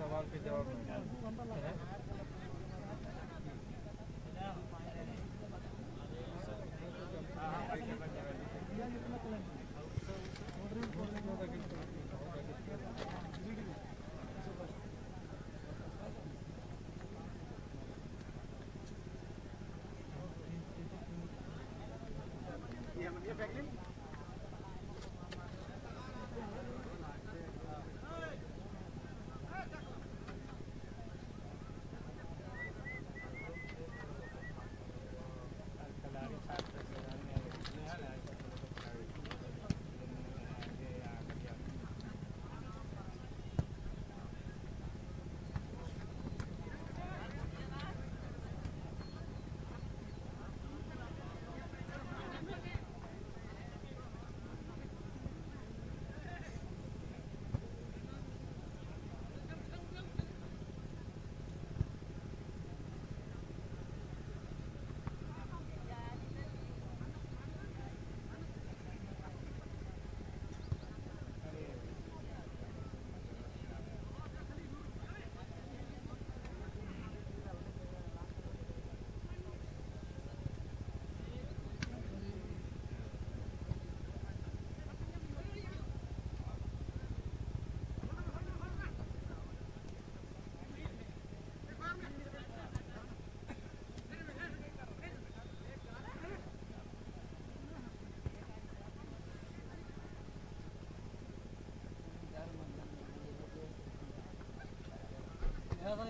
सवाल के जवाब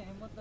हिम्मत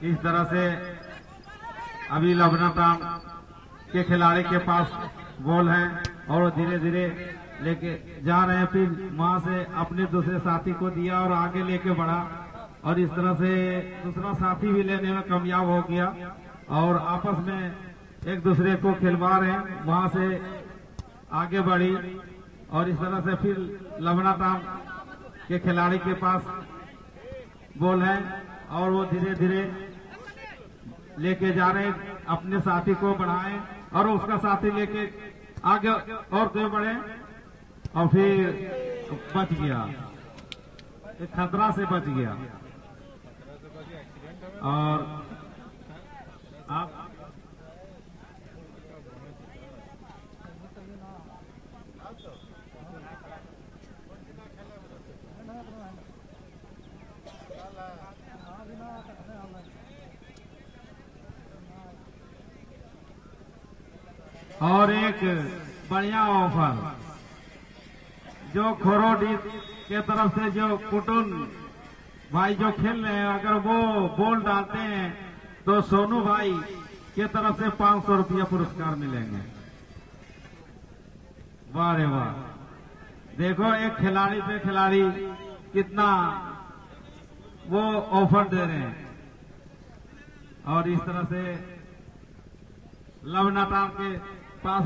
इस तरह से अभी लबनाटाम के खिलाड़ी के पास बॉल है और धीरे धीरे लेके जा रहे हैं। फिर वहां से अपने दूसरे साथी को दिया और आगे लेके बढ़ा और इस तरह से दूसरा साथी भी लेने में कामयाब हो गया और आपस में एक दूसरे को खिलवा रहे हैं। वहां से आगे बढ़ी और इस तरह से फिर लबनाटाम के खिलाड़ी के पास बॉल है और वो धीरे धीरे लेके जा रहे हैं, अपने साथी को बढ़ाएं और उसका साथी लेके आगे और दे बढ़े और फिर बच गया, खतरा से बच गया। और आप और एक बढ़िया ऑफर जो खोरोडी के तरफ से जो कुटुन भाई जो खेल रहे हैं, अगर वो बॉल डालते हैं तो सोनू भाई के तरफ से 500 रुपया पुरस्कार मिलेंगे। वाह रे वाह, देखो एक खिलाड़ी पे खिलाड़ी कितना वो ऑफर दे रहे हैं। और इस तरह से लवनाटाम के पास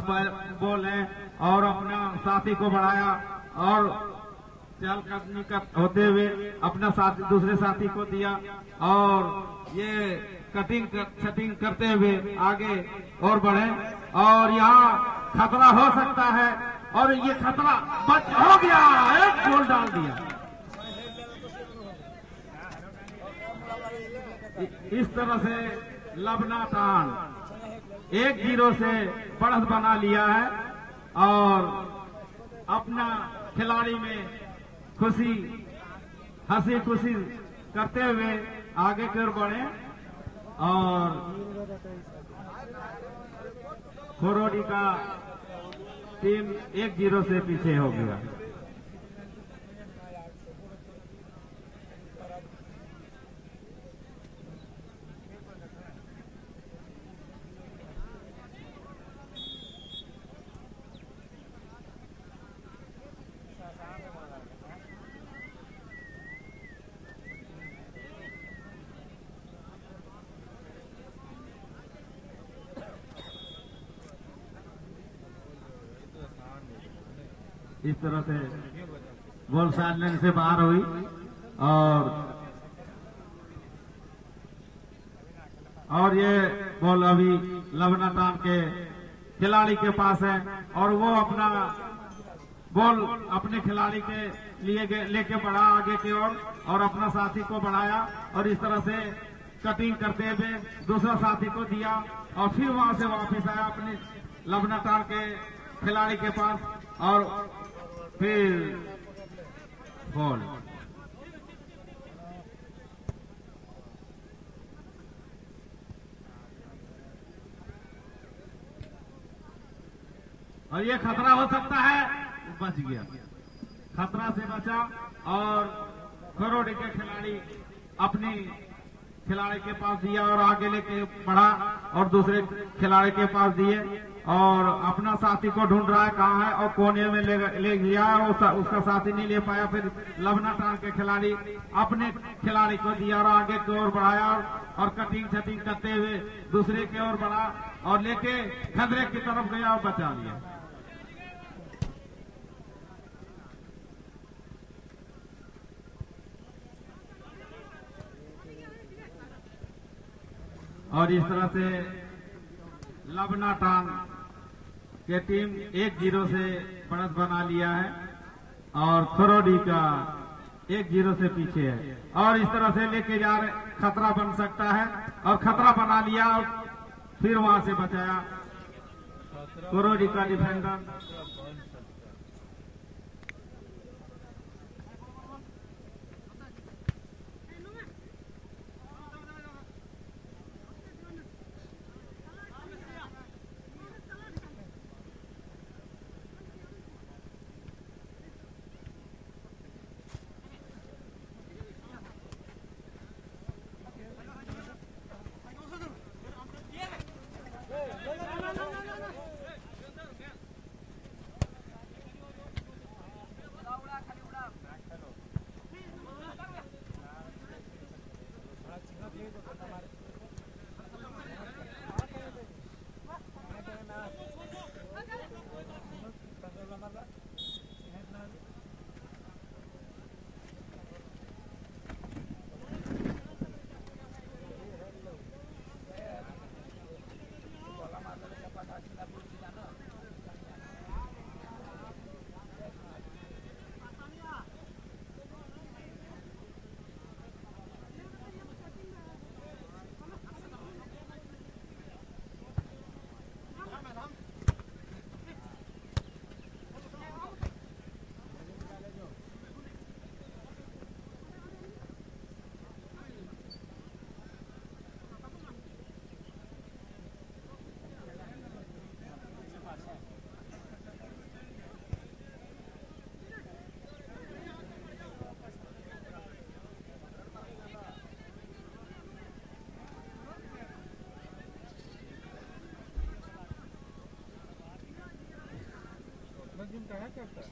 बॉल है और अपना साथी को बढ़ाया और चल कदमी होते हुए अपना साथी दूसरे साथी को दिया और ये कटिंग करते हुए आगे और बढ़े और यहाँ खतरा हो सकता है और ये खतरा बच हो गया, एक गोल डाल दिया। इस तरह से लवनाटान 1-0 से बढ़त बना लिया है और अपना खिलाड़ी में खुशी हंसी खुशी करते हुए आगे की ओर बढ़े और खोरोडी का टीम 1-0 से पीछे हो गया। इस तरह से बॉल साइडलाइन से बाहर हुई और ये बॉल अभी लवनाटान के खिलाड़ी के पास है और वो अपना बॉल अपने खिलाड़ी के लिए लेके बढ़ा आगे की ओर और अपना साथी को बढ़ाया और इस तरह से कटिंग करते हुए दूसरा साथी को दिया और फिर वहां से वापस आया अपने लवनाटान के खिलाड़ी के पास और फिर बॉल। और ये खतरा हो सकता है, बच गया, खतरा से बचा और खोरोडी के खिलाड़ी अपनी खिलाड़ी के पास दिया और आगे लेके बढ़ा और दूसरे खिलाड़ी के पास दिए और अपना साथी को ढूंढ रहा है कहाँ है और कोने में ले गया और उसका साथी नहीं ले पाया। फिर लवनाटान के खिलाड़ी अपने खिलाड़ी को दिया और आगे की ओर बढ़ाया और कटिंग करते हुए दूसरे की ओर बढ़ा और लेके खतरे की तरफ गया और बचा लिया। और इस तरह से लवनाटान के टीम 1-0 से बढ़त बना लिया है और खोरोडी का 1-0 से पीछे है और इस तरह से लेके जा रहे, खतरा बन सकता है और खतरा बना लिया और फिर वहां से बचाया खोरोडी का डिफेंडर। क्या करता है?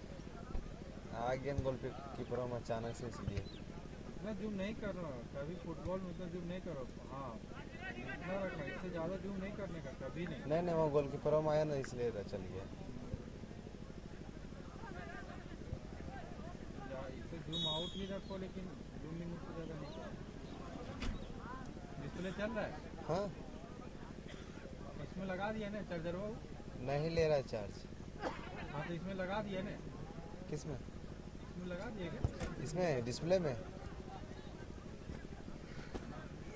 आ गेंद गोल पे कीपरों में अचानक से इसलिए मैं जूम नहीं कर रहा हूँ कभी, फुटबॉल में तो जूम नहीं कर रहा हूँ। हाँ इतना रखना, इससे ज़्यादा जूम नहीं करने का कभी नहीं। नहीं वो गोल कीपरों में आया ना इसलिए चल गया। या इससे जूम आउट ही रखो, लेकिन जूमिंग उससे ज़्यादा नहीं करो। डिस्प्ले चल रहा है? हाँ इसमें लगा दिया ना चार्जर वो? नहीं ले रहा है चार्ज। हाँ तो इसमें लगा दिया ना? किस में? इसमें लगा दिए क्या? इसमें डिस्प्ले में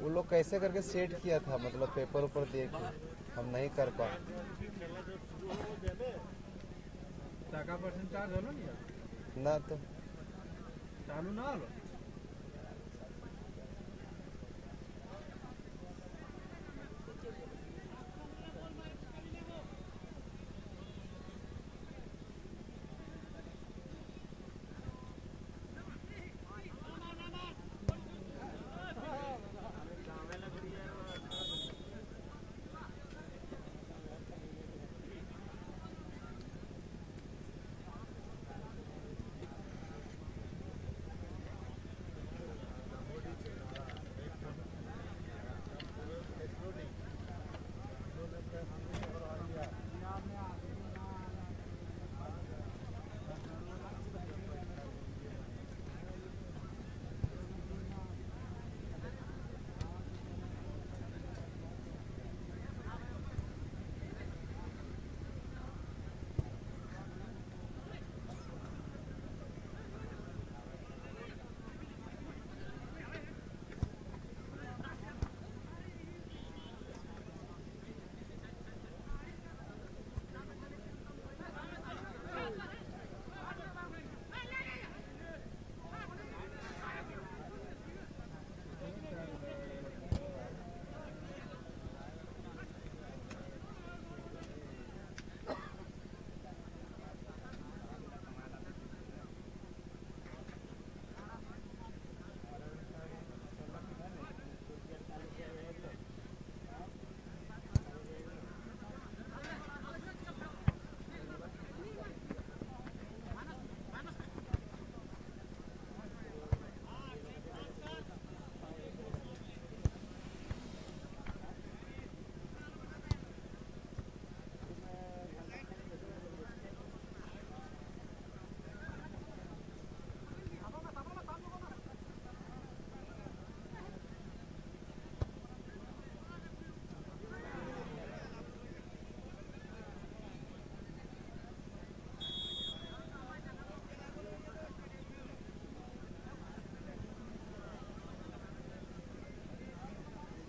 वो लोग कैसे करके सेट किया था, मतलब पेपर ऊपर दे के हम नहीं कर पाए। टाका परसेंट चार्ज हलो नहीं ना तो चालू ना हलो।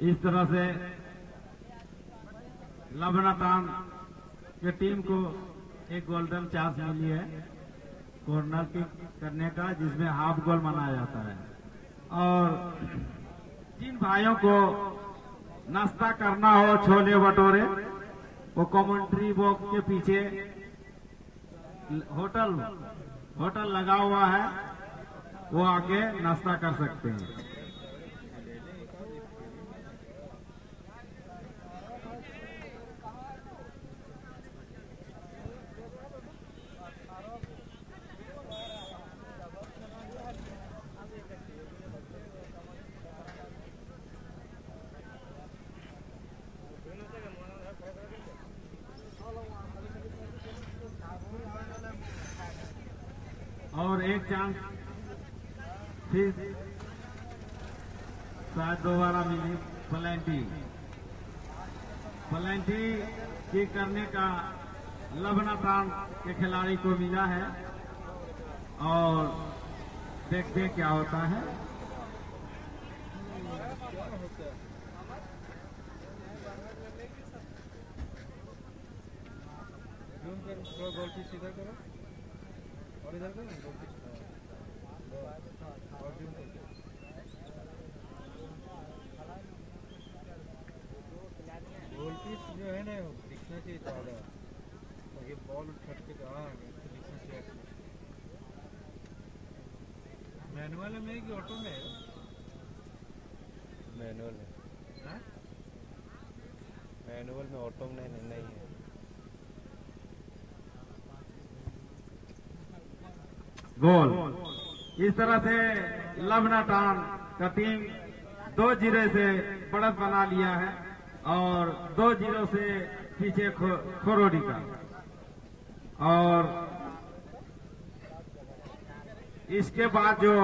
इस तरह से लबनाटान की टीम को एक गोल्डन चांस मिली है कॉर्नर किक करने का, जिसमें हाफ गोल मनाया जाता है। और जिन भाइयों को नाश्ता करना हो छोले भटूरे, वो कमेंट्री बॉक्स के पीछे होटल लगा हुआ है, वो आके नाश्ता कर सकते हैं। और एक चांस फिर शायद दोबारा मिली पलेंटी की करने का लबनाटान के खिलाड़ी को मिला है, और देखते क्या होता है। गोल की सीधा करो और इधर करो गोल की और जूम करो। गोल पीस जो है ना दिखना चाहिए ज़्यादा, और ये बॉल उठ के हाँ दिखना चाहिए। मैनुअल में कि ऑटो में है? मैनुअल है। हाँ? मैनुअल में ऑटो में नहीं है। गोल। इस तरह से लबनाटान का टीम 2-0 से बढ़त बना लिया है और 2-0 से पीछे खोरोडी का। और इसके बाद जो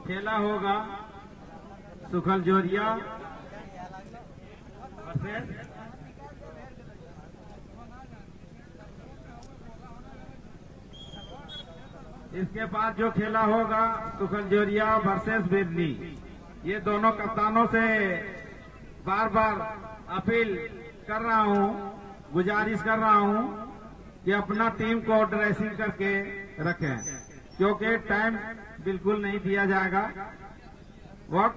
खेला होगा सुखल जोरिया इसके बाद जो खेला होगा सुखल जोरिया वर्सेस बिरनी। ये दोनों कप्तानों से बार बार अपील कर रहा हूं, गुजारिश कर रहा हूं कि अपना टीम को ड्रेसिंग करके रखें, क्योंकि टाइम बिल्कुल नहीं दिया जाएगा, वक्त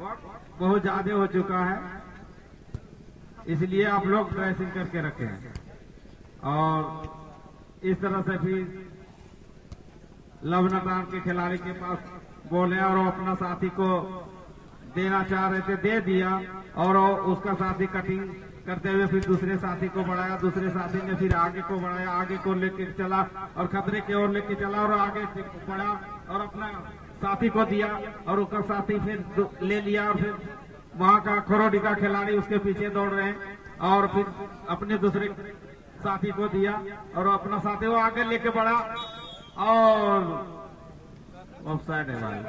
बहुत ज्यादा हो चुका है, इसलिए आप लोग ड्रेसिंग करके रखें। और इस तरह से फिर लबनाटान के खिलाड़ी के पास बॉल है और वो अपना साथी को देना चाह रहे थे, दे दिया और उसका साथी कटिंग करते हुए फिर दूसरे साथी को बढ़ाया, दूसरे साथी ने फिर आगे को बढ़ाया, आगे को लेके चला और खतरे की ओर लेके चला और आगे बढ़ा और अपना साथी को दिया और उसका साथी फिर ले लिया और फिर वहां का खोरोडी का खिलाड़ी उसके पीछे दौड़ रहे हैं और फिर अपने दूसरे साथी को दिया और अपना साथी वो आगे लेके बढ़ा और ऑफसाइड है भाई।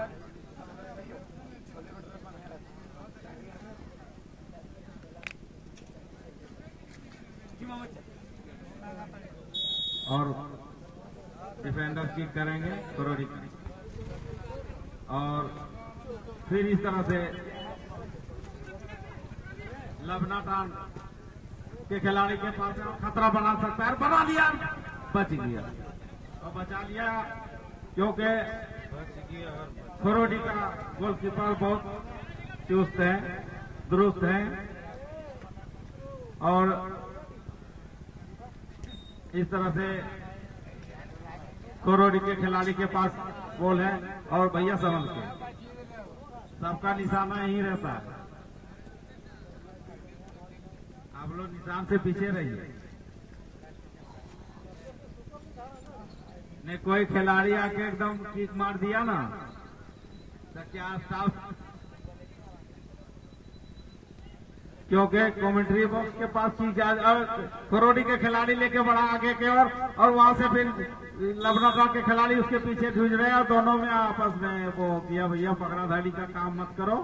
और डिफेंडर किक करेंगे खोरोडी का और फिर इस तरह से लबनाटान के खिलाड़ी के पास खतरा बना सकता है, बना लिया, बच गया और बचा लिया, क्योंकि खोरोडी का गोलकीपर बहुत चुस्त है, दुरुस्त है और इस तरह से खोरोडी के खिलाड़ी के पास बॉल है और भैया समझ के सबका निशाना यही रहता है, आप लोग निशान से पीछे रहिए। ने कोई खिलाड़ी आके एकदम किक मार दिया ना तो क्या स्टाफ, क्योंकि कमेंट्री बॉक्स के पास चीज खोरोडी के खिलाड़ी लेके बढ़ा आगे के और वहां से फिर लबनाटान के खिलाड़ी उसके पीछे जूझ रहे हैं और दोनों में आपस में वो किया, भैया पकड़ा धाड़ी का काम मत करो।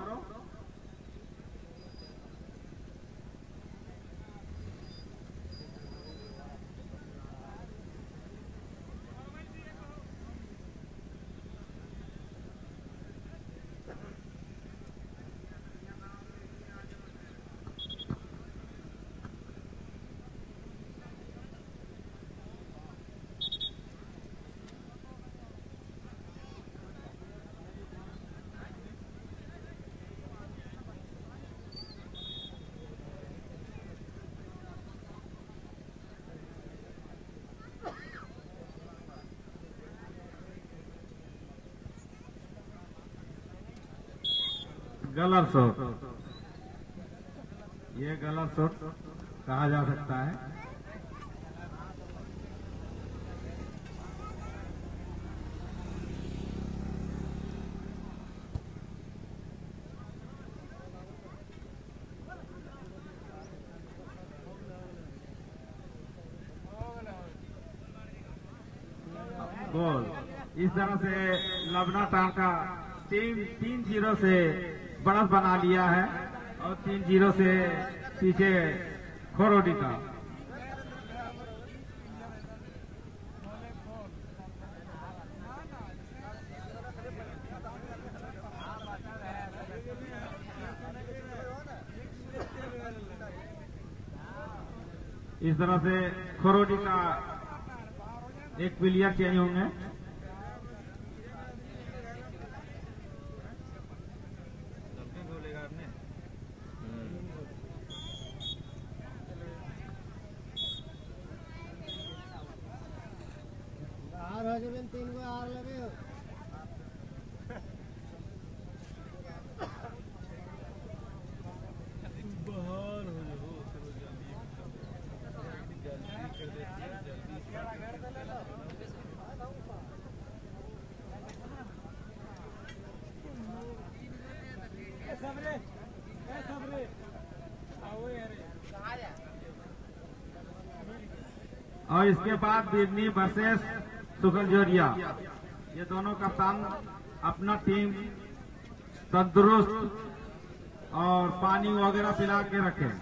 गलत शॉट, ये गलत शॉट कहा जा सकता है। गोल। इस तरह से लबनाटान का टीम 3-0 से बढ़त बना लिया है और 3-0 से पीछे खोरोडी का। इस तरह से खोरोडी का एक प्लेयर चेंज होंगे। तीन गो आर लगे हो बाहर हो जाओ, जल्दी कर देती है, जल्दी और इसके बाद बिरनी वर्सेस सुखलजोरिया। ये दोनों कप्तान अपना टीम तंदुरुस्त और पानी वगैरह पिला के रखें।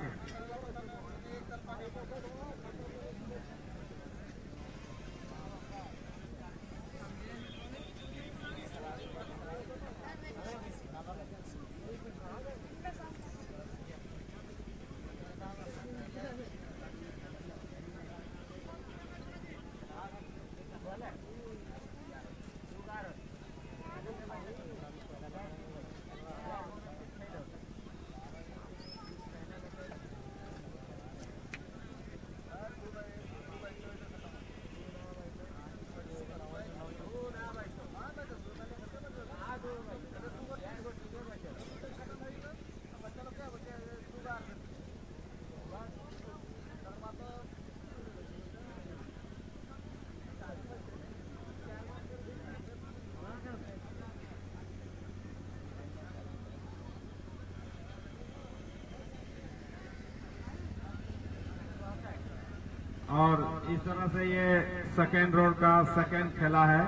और इस तरह से ये सेकेंड रोड का सेकेंड खेला है।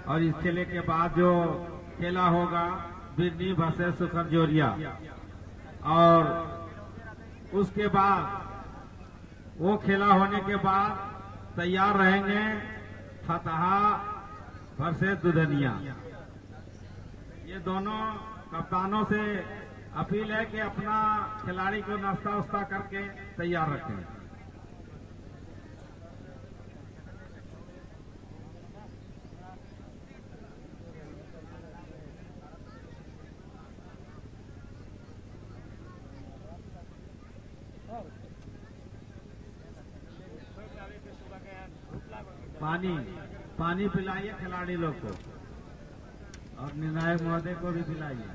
और इस खेले के बाद जो खेला होगा बिरनी वर्सेस सुखलजोरिया, और उसके बाद वो खेला होने के बाद तैयार रहेंगे फतहा वर्सेस दुधनिया। ये दोनों कप्तानों से अपील है कि अपना खिलाड़ी को नाश्ता उस्ता करके तैयार रखें। पानी पिलाइए खिलाड़ी लोग को, और निर्णायक महोदय को भी पिलाइए।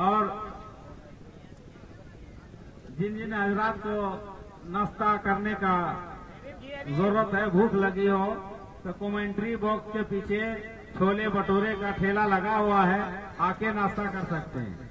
और जिन जिन हजरात को नाश्ता करने का जरूरत है, भूख लगी हो, तो कमेंट्री बॉक्स के पीछे छोले भटूरे का ठेला लगा हुआ है, आके नाश्ता कर सकते हैं।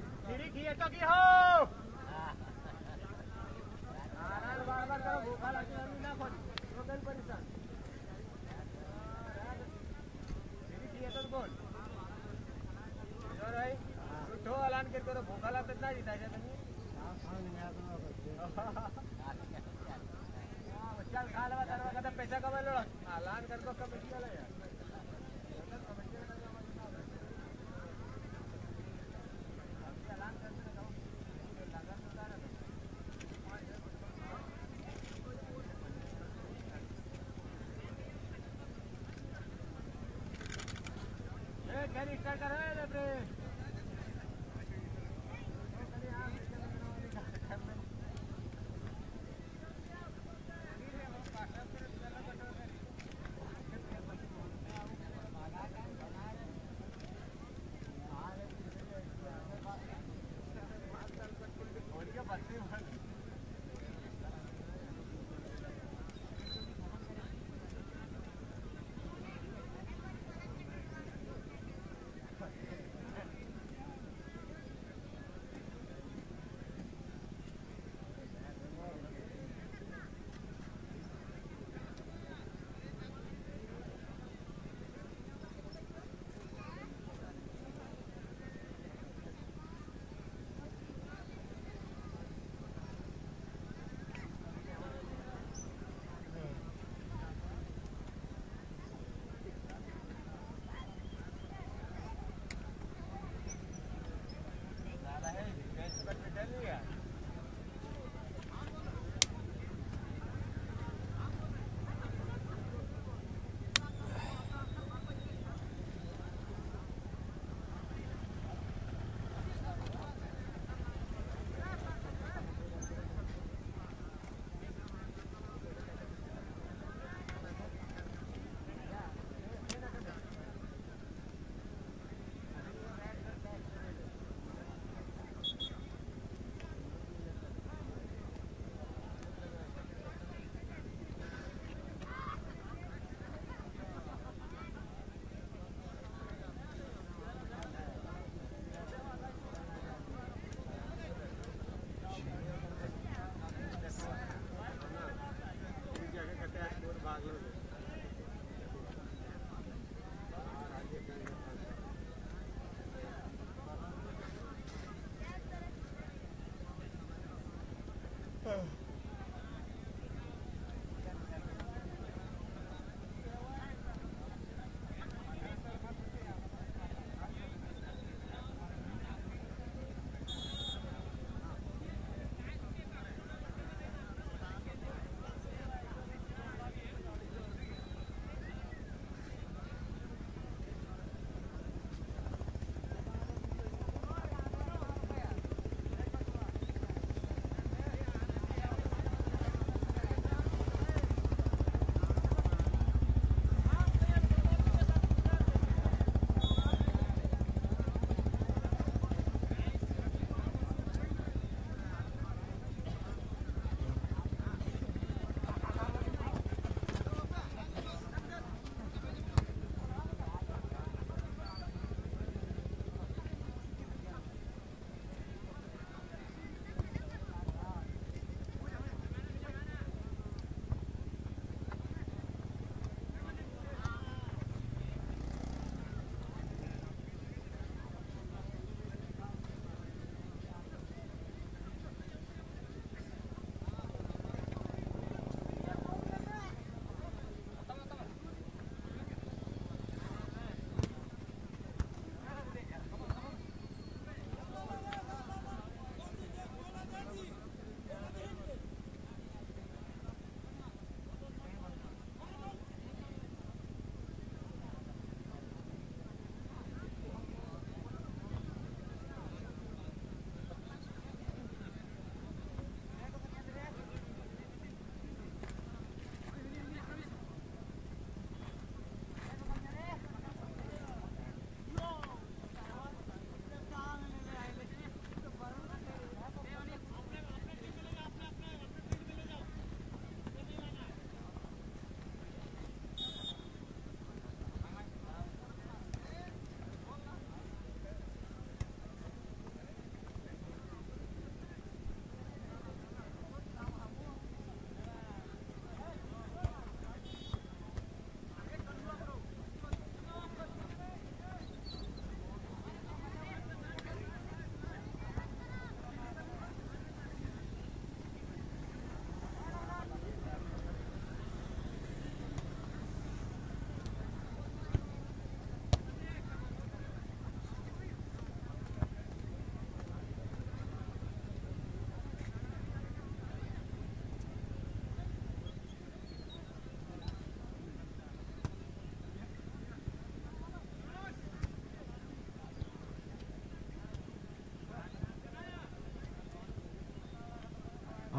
पैसा कमा लो ऐलान कर दो कमेटी वाला यार। स्टार्ट कर रहे हैं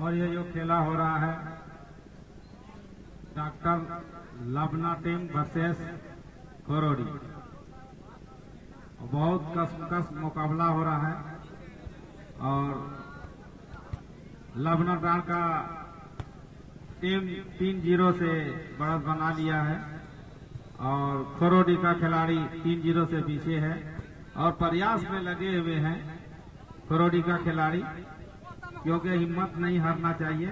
और ये जो खेला हो रहा है डॉक्टर लबना टीम वर्सेस कोरोडी, बहुत कस मुकाबला हो रहा है और लबना टाण का टीम 3-0 से बढ़त बना लिया है और कोरोडी का खिलाड़ी 3-0 से पीछे है और प्रयास में लगे हुए हैं कोरोडी का खिलाड़ी, क्योंकि हिम्मत नहीं हारना चाहिए।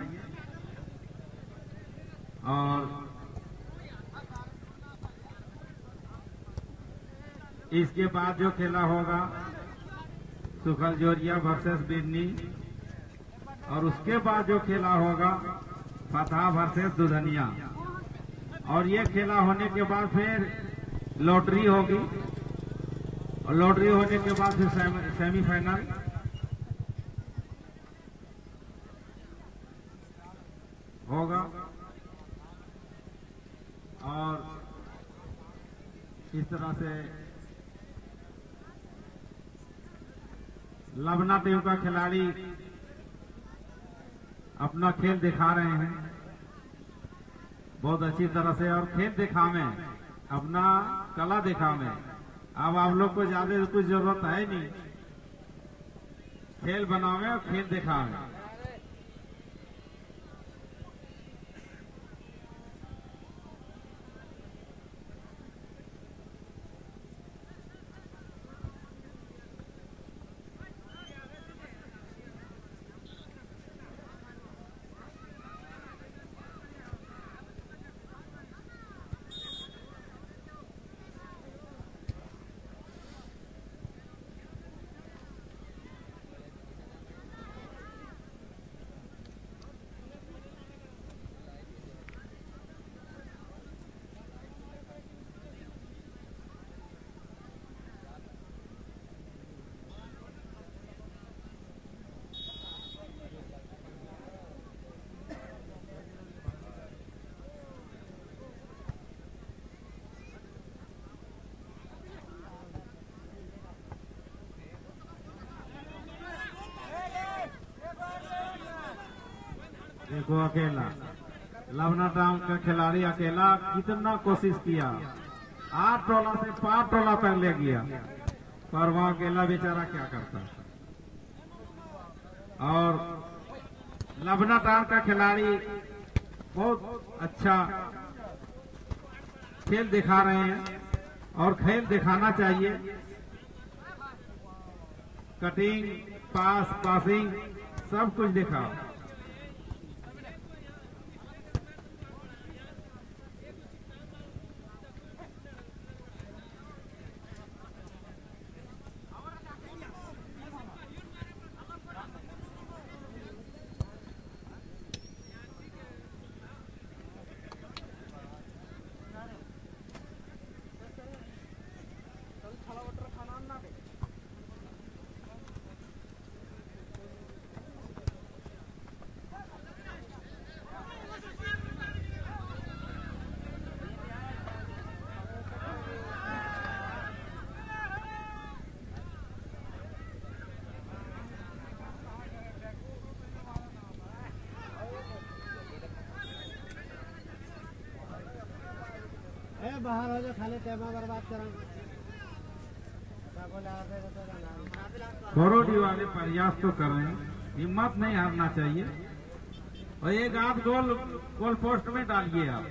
और इसके बाद जो खेला होगा सुखल जोरिया वर्सेस बिन्नी और उसके बाद जो खेला होगा फतह वर्सेस दुधनिया और ये खेला होने के बाद फिर लॉटरी होगी और लॉटरी होने के बाद फिर सेमीफाइनल होगा और इस तरह से लबना टीम का खिलाड़ी अपना खेल दिखा रहे हैं बहुत अच्छी तरह से और खेल दिखावे, अपना कला दिखावे। अब आप लोग को ज्यादा कुछ जरूरत है नहीं, खेल बनावे और खेल दिखावे। देखो अकेला लबना टाउन का खिलाड़ी अकेला कितना कोशिश किया, 8 टोला से 5 टोला तक ले गया, पर वह अकेला बेचारा क्या करता। और लबना टाउन का खिलाड़ी बहुत अच्छा खेल दिखा रहे हैं और खेल दिखाना चाहिए। कटिंग, पासिंग सब कुछ दिखाओ। बाहर हो जाए, खाली टाइम बर्बाद करेंगे। कोरोडी वाले प्रयास तो कर रहे हैं, हिम्मत नहीं हारना चाहिए और एक आध गोल पोस्ट में डालिए, आप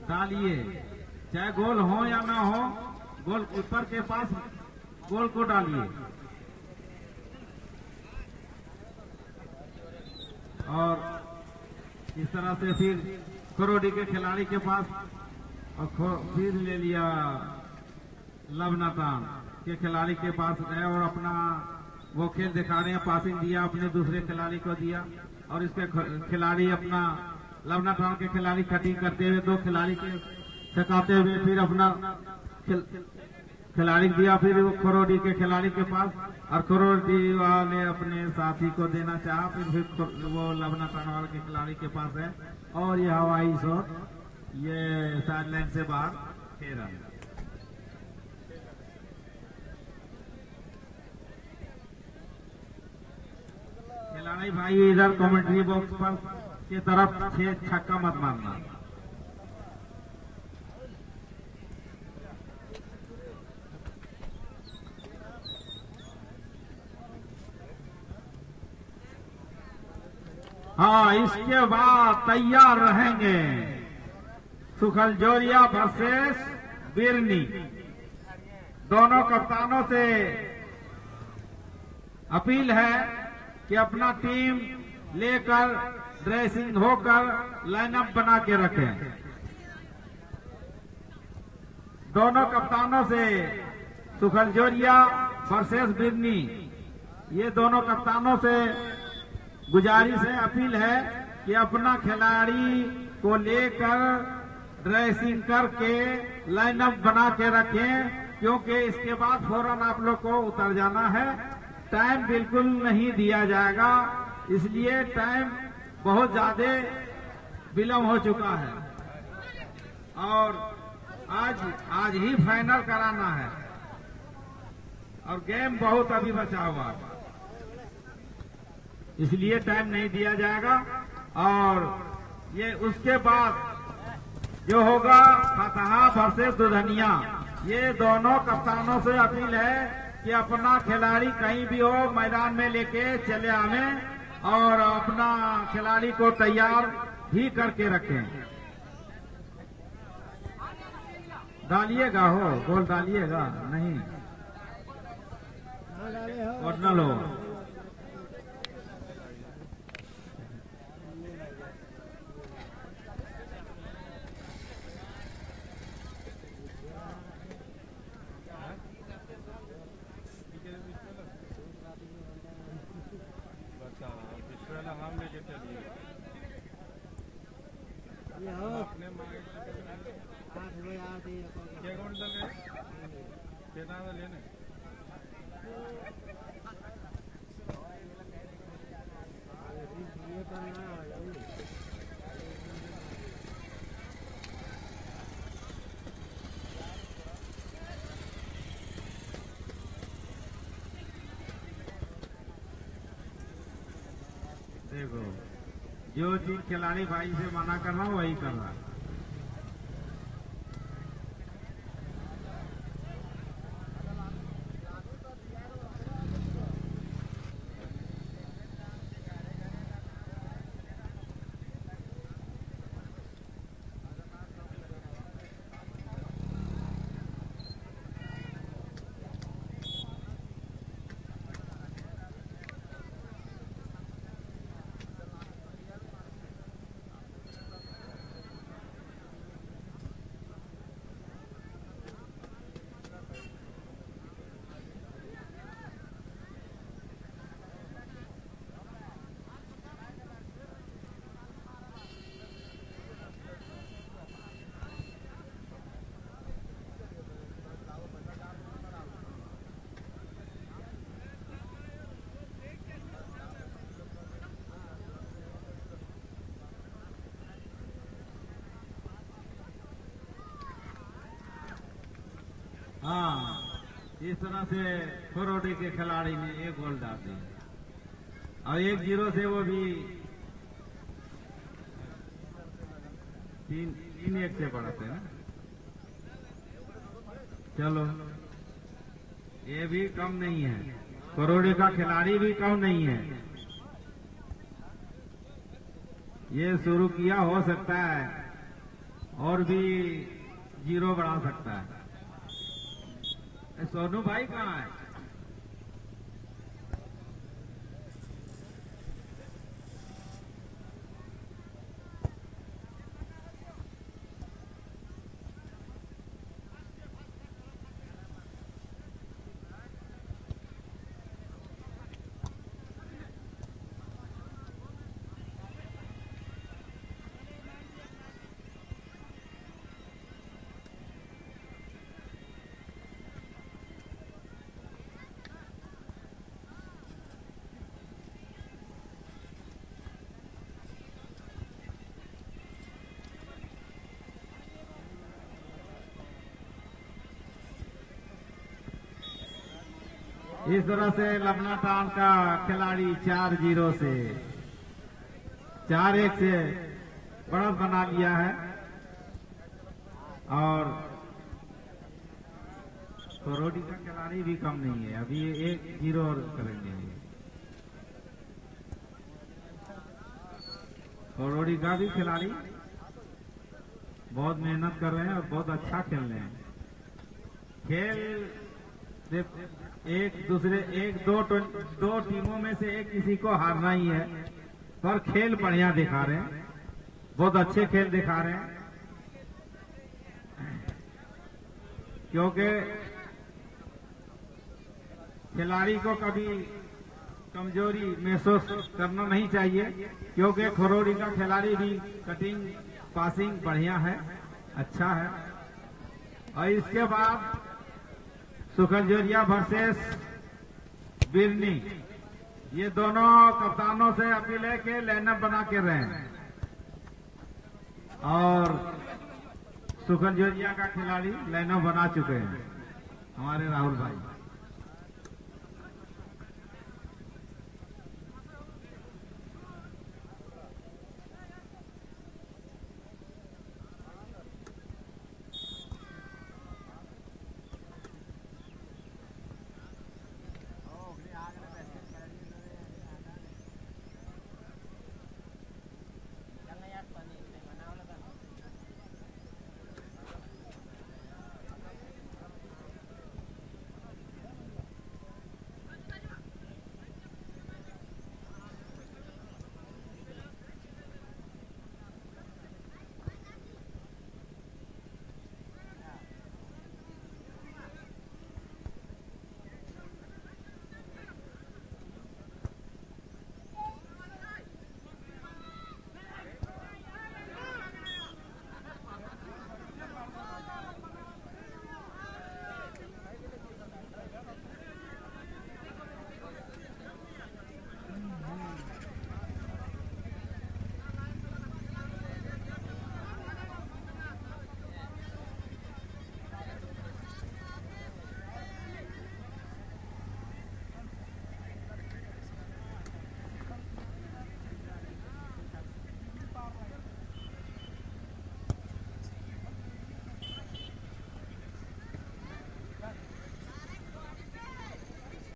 डालिए, चाहे गोल हो या ना हो, गोल ऊपर के पास गोल को डालिए। और इस तरह से फिर कोरोडी के खिलाड़ी के पास और फिर ले लिया लबना टाउन के खिलाड़ी के पास गए और अपना वो खेल दिखा रहे हैं। पासिंग दिया, अपने दूसरे खिलाड़ी को दिया और इसके खिलाड़ी अपना लबना टाउन के खिलाड़ी कटिंग करते हुए 2 खिलाड़ी के छकाते हुए फिर अपना खिलाड़ी दिया, फिर वो कोरोडी के खिलाड़ी के पास और कोरोडी वाले अपने साथी को देना चाहा, फिर वो लबना टाउन वाले के खिलाड़ी के पास है और ये हवाई शॉट ये साइडलाइन से बाहर खेला। खिलाड़ी भाई इधर कमेंट्री बॉक्स पर की तरफ 6 छक्का मत मारना। हाँ, इसके बाद तैयार रहेंगे सुखल जोरिया वर्सेस बिरनी। दोनों कप्तानों से अपील है कि अपना टीम लेकर ड्रेसिंग होकर लाइनअप बना के रखें। दोनों कप्तानों से सुखल जोरिया वर्सेस बिरनी, ये दोनों कप्तानों से गुजारिश है, अपील है कि अपना खिलाड़ी को लेकर ड्रेसिंग करके लाइनअप बना के रखें, क्योंकि इसके बाद फौरन आप लोग को उतर जाना है। टाइम बिल्कुल नहीं दिया जाएगा, इसलिए टाइम बहुत ज्यादा विलम्ब हो चुका है और आज ही फाइनल कराना है और गेम बहुत अभी बचा हुआ है, इसलिए टाइम नहीं दिया जाएगा। और ये उसके बाद जो होगा फतहा वर्सेस दुधनिया, ये दोनों कप्तानों से अपील है कि अपना खिलाड़ी कहीं भी हो मैदान में लेके चले आवें और अपना खिलाड़ी को तैयार भी करके रखें। डालिएगा हो, गोल डालिएगा नहीं, हाँ डाले हो। ओरिजिनल हो। हम लेके चलिए ये हो अपने मांगे 8 बजे 8 ही क्या कौन चल रहे कितना लेने ये करना है। देखो, जो चीज खिलाड़ी भाई से मना करना वही करना। हाँ, इस तरह से फरोडी के खिलाड़ी ने एक गोल डाल दिया और 1-0 से वो भी 3-1 से बढ़ते हैं। चलो, ये भी कम नहीं है, फरोडी का खिलाड़ी भी कम नहीं है। ये शुरू किया, हो सकता है और भी 0 बढ़ा सकता है। सोनू भाई कहाँ है? इस तरह से लबना टाउन का खिलाड़ी 4-0 से 4-1 से बढ़त बना लिया है। और करोड़ी का खिलाड़ी भी कम नहीं है, अभी 1-0 और करेंगे। करोड़ी का भी खिलाड़ी बहुत मेहनत कर रहे हैं और बहुत अच्छा खेल रहे हैं। खेल सिर्फ दो टीमों में से एक किसी को हारना ही है, पर खेल बढ़िया दिखा रहे हैं, बहुत अच्छे खेल दिखा रहे हैं। क्योंकि खिलाड़ी को कभी कमजोरी महसूस करना नहीं चाहिए, क्योंकि खरोड़ी का खिलाड़ी भी कटिंग पासिंग बढ़िया है, अच्छा है। और इसके बाद सुखलजोरिया वर्सेस बिरनी, ये दोनों कप्तानों से अपील है कि लाइनअप बना के रहें। और सुखलजोरिया का खिलाड़ी लाइनअप बना चुके हैं हमारे राहुल भाई।